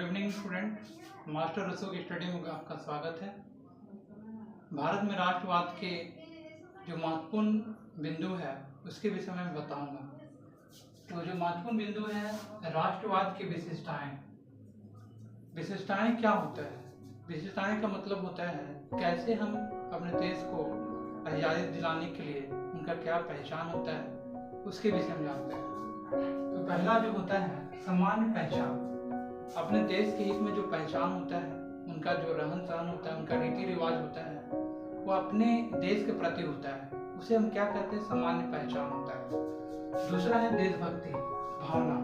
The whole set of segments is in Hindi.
गुड इवनिंग स्टूडेंट, मास्टर रसो की स्टडी में आपका स्वागत है। भारत में राष्ट्रवाद के जो महत्वपूर्ण बिंदु है उसके विषय में बताऊंगा। तो जो महत्वपूर्ण बिंदु है राष्ट्रवाद की विशेषताएं। विशेषताएं क्या होता है? विशेषताएं का मतलब होता है कैसे हम अपने देश को आज़ादी दिलाने के लिए उनका क्या पहचान होता है उसके विषय में जानते हैं। तो पहला जो होता है सामान्य पहचान। अपने देश के हित में जो पहचान होता है, उनका जो रहन सहन होता है, उनका रीति रिवाज होता है, वो अपने देश के प्रति होता है, उसे हम क्या कहते हैं? सामान्य पहचान होता है। दूसरा है देशभक्ति भावना।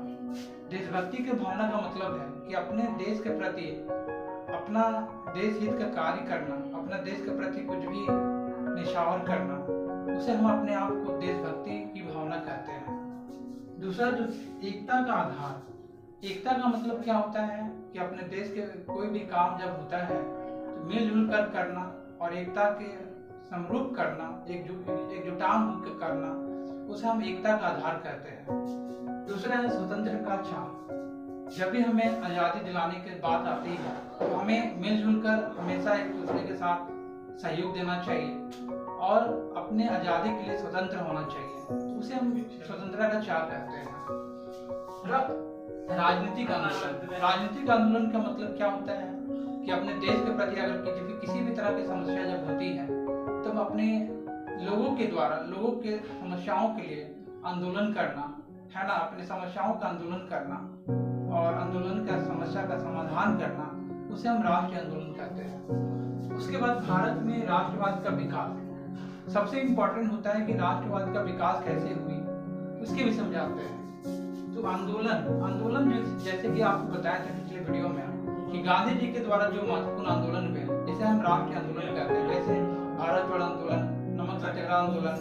देशभक्ति के भावना का मतलब है कि अपने देश के प्रति अपना देश हित का कार्य करना, अपना देश के प्रति कुछ भी निछावर करना, उसे हम अपने आप को देशभक्ति की भावना कहते हैं। दूसरा जो एकता का आधार। एकता का मतलब क्या होता है कि अपने देश के कोई भी काम जब होता है तो मिलजुल कर करना और एकता के समरूप करना, एकजुटान होकर करना, उसे हम एकता का आधार कहते हैं। दूसरा है स्वतंत्र का चाह। जब भी हमें आज़ादी दिलाने की बात आती है तो हमें मिलजुल कर हमेशा एक दूसरे के साथ सहयोग देना चाहिए और अपने आज़ादी के लिए स्वतंत्र होना चाहिए, तो उसे हम स्वतंत्रता का चाह कहते हैं। राजनीतिक आंदोलन। राजनीतिक आंदोलन का मतलब क्या होता है कि अपने देश के प्रति अगर किसी भी तरह की समस्या जब होती है तो हम अपने लोगों के द्वारा लोगों के समस्याओं के लिए आंदोलन करना है ना, अपने समस्याओं का आंदोलन करना और आंदोलन का समस्या का समाधान करना, उसे हम राष्ट्रीय आंदोलन कहते हैं। उसके बाद भारत में राष्ट्रवाद का विकास। सबसे इम्पोर्टेंट होता है कि राष्ट्रवाद का विकास कैसे हुई उसके भी समझाते हैं। तो आंदोलन जैसे कि आपको बताया था पिछले वीडियो में कि गांधी जी के द्वारा जो महत्वपूर्ण आंदोलन हुए जिसे हम राष्ट्रीय आंदोलन कहते हैं, जैसे भारत छोड़ो आंदोलन, नमक सत्याग्रह आंदोलन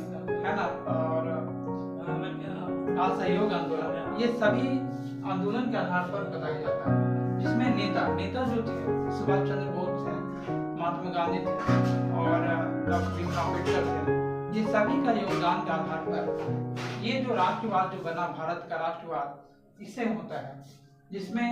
है ना, और असहयोग आंदोलन, ये सभी आंदोलन के आधार पर बताया जाता है। जिसमें नेता जो थे सुभाष चंद्र बोस थे, महात्मा गांधी थे और डॉक्टर भीमराव अम्बेडकर थे, ये सभी का योगदान के आधार पर ये जो राष्ट्रवाद जो बना, भारत का राष्ट्रवाद इससे होता है, जिसमें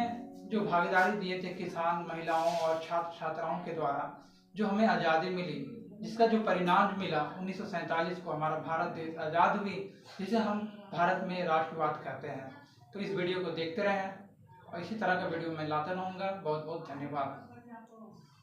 जो भागीदारी दिए थे किसान, महिलाओं और छात्र छात्राओं के द्वारा जो हमें आज़ादी मिली, जिसका जो परिणाम मिला 1947 को हमारा भारत देश आज़ाद हुई, जिसे हम भारत में राष्ट्रवाद कहते हैं। तो इस वीडियो को देखते रहें और इसी तरह का वीडियो मैं लाता रहूँगा। बहुत बहुत धन्यवाद।